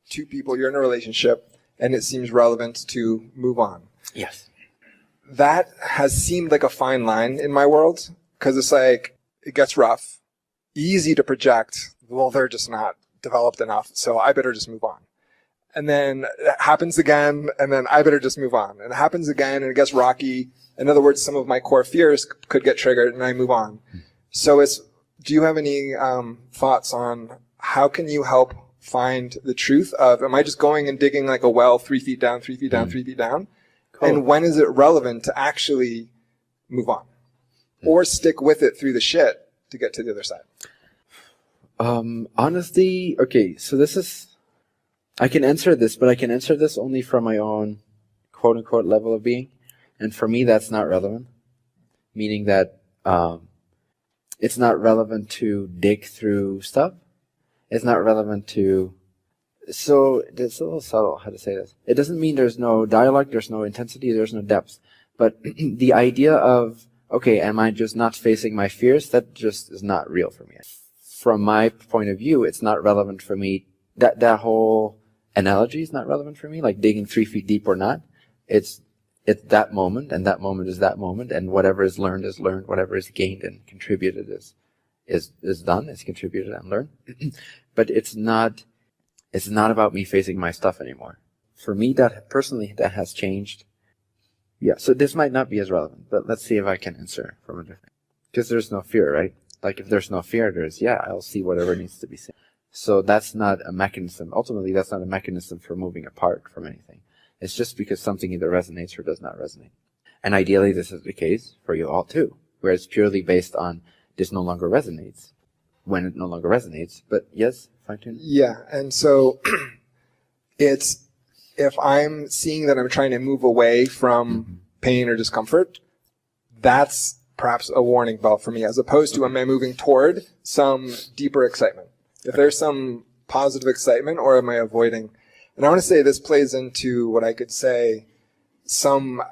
two people, you're in a relationship, and it seems relevant to move on. Yes. That has seemed like a fine line in my world, because it's like, it gets rough, easy to project, well, they're just not developed enough, so I better just move on. And then it happens again, and then I better just move on. And it happens again, and it gets rocky. In other words, some of my core fears could get triggered, and I move on. So do you have any thoughts on how can you help find the truth of, am I just going and digging like a well 3 feet down, 3 feet down, 3 feet down? Cool. And when is it relevant to actually move on? Or stick with it through the shit to get to the other side? Honestly, okay, so I can answer this, but I can answer this only from my own quote-unquote level of being. And for me, that's not relevant. Meaning that it's not relevant to dig through stuff. It's not relevant to... So it's a little subtle how to say this. It doesn't mean there's no dialogue, there's no intensity, there's no depth. But the idea of, okay, am I just not facing my fears? That just is not real for me. From my point of view, it's not relevant for me. That whole analogy is not relevant for me, like digging 3 feet deep or not. It's that moment, and that moment is that moment, and whatever is learned, whatever is gained and contributed is done, is contributed and learned. But it's not about me facing my stuff anymore. For me, that has changed. Yeah, so this might not be as relevant, but let's see if I can answer from a different... Because there's no fear, right? Like if there's no fear, I'll see whatever needs to be seen. So that's not a mechanism. Ultimately, that's not a mechanism for moving apart from anything. It's just because something either resonates or does not resonate. And ideally, this is the case for you all too, where it's purely based on this no longer resonates, when it no longer resonates. But yes, fine-tune. Yeah, and so it's, if I'm seeing that I'm trying to move away from pain or discomfort, that's perhaps a warning bell for me, as opposed to am I moving toward some deeper excitement? If there's some positive excitement, or am I avoiding? And I want to say this plays into what I could say some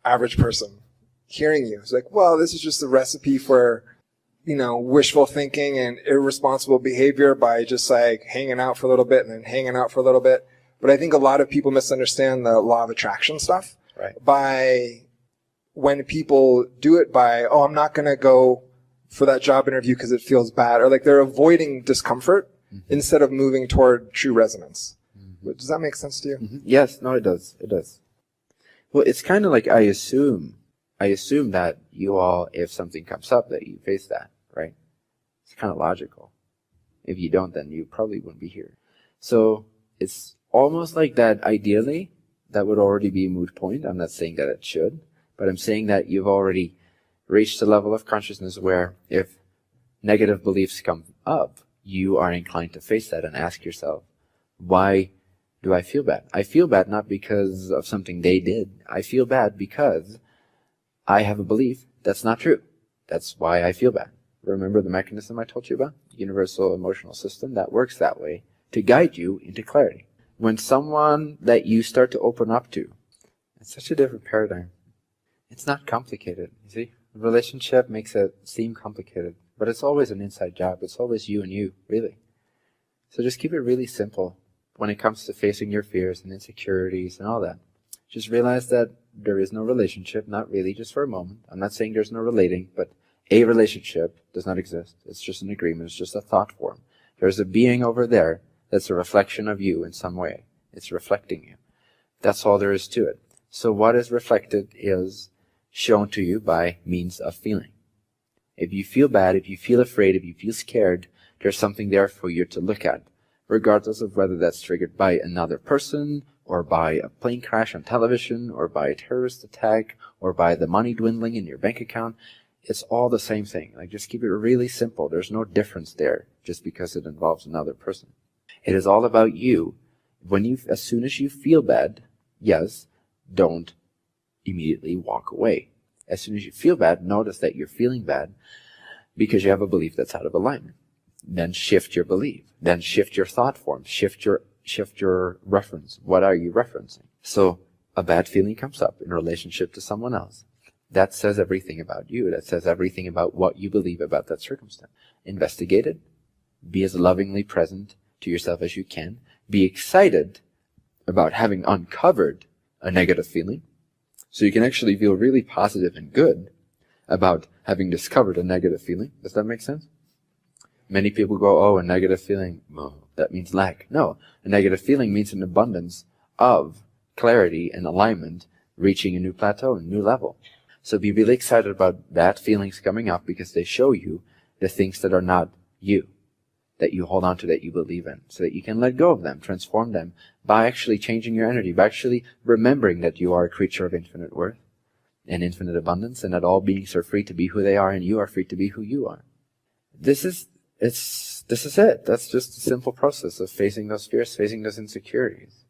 average person hearing you is like, well, this is just a recipe for, wishful thinking and irresponsible behavior by just like hanging out for a little bit and then hanging out for a little bit. But I think a lot of people misunderstand the law of attraction stuff. Right. By when people do it by, oh, I'm not going to go for that job interview because it feels bad, or like they're avoiding discomfort instead of moving toward true resonance. Does that make sense to you? Yes, no, it does. It does. Well, it's kind of like I assume that you all, if something comes up, that you face that, right? It's kind of logical. If you don't, then you probably wouldn't be here. So it's almost like that ideally, that would already be a moot point. I'm not saying that it should, but I'm saying that you've already reached a level of consciousness where if negative beliefs come up, you are inclined to face that and ask yourself, why do I feel bad? I feel bad not because of something they did. I feel bad because I have a belief that's not true. That's why I feel bad. Remember the mechanism I told you about? Universal emotional system that works that way to guide you into clarity. When someone that you start to open up to, it's such a different paradigm. It's not complicated, you see? Relationship makes it seem complicated, but it's always an inside job. It's always you and you, really. So just keep it really simple when it comes to facing your fears and insecurities and all that. Just realize that there is no relationship, not really, just for a moment. I'm not saying there's no relating, but a relationship does not exist. It's just an agreement. It's just a thought form. There's a being over there that's a reflection of you in some way. It's reflecting you. That's all there is to it. So what is reflected is shown to you by means of feeling. If you feel bad, if you feel afraid, if you feel scared, there's something there for you to look at, regardless of whether that's triggered by another person, or by a plane crash on television, or by a terrorist attack, or by the money dwindling in your bank account. It's all the same thing. Like, just keep it really simple. There's no difference there just because it involves another person. It is all about you. As soon as you feel bad, yes, don't immediately walk away. As soon as you feel bad, notice that you're feeling bad because you have a belief that's out of alignment. Then shift your belief. Then shift your thought form. Shift your reference. What are you referencing? So a bad feeling comes up in relationship to someone else. That says everything about you. That says everything about what you believe about that circumstance. Investigate it. Be as lovingly present to yourself as you can. be excited about having uncovered a negative feeling. So you can actually feel really positive and good about having discovered a negative feeling. Does that make sense? Many people go, oh, a negative feeling, oh, that means lack. No, a negative feeling means an abundance of clarity and alignment, reaching a new plateau, a new level. So be really excited about bad feelings coming up because they show you the things that are not you, that you hold on to, that you believe in, so that you can let go of them, transform them by actually changing your energy, by actually remembering that you are a creature of infinite worth and infinite abundance, and that all beings are free to be who they are, and you are free to be who you are. This is it. That's just a simple process of facing those fears, facing those insecurities.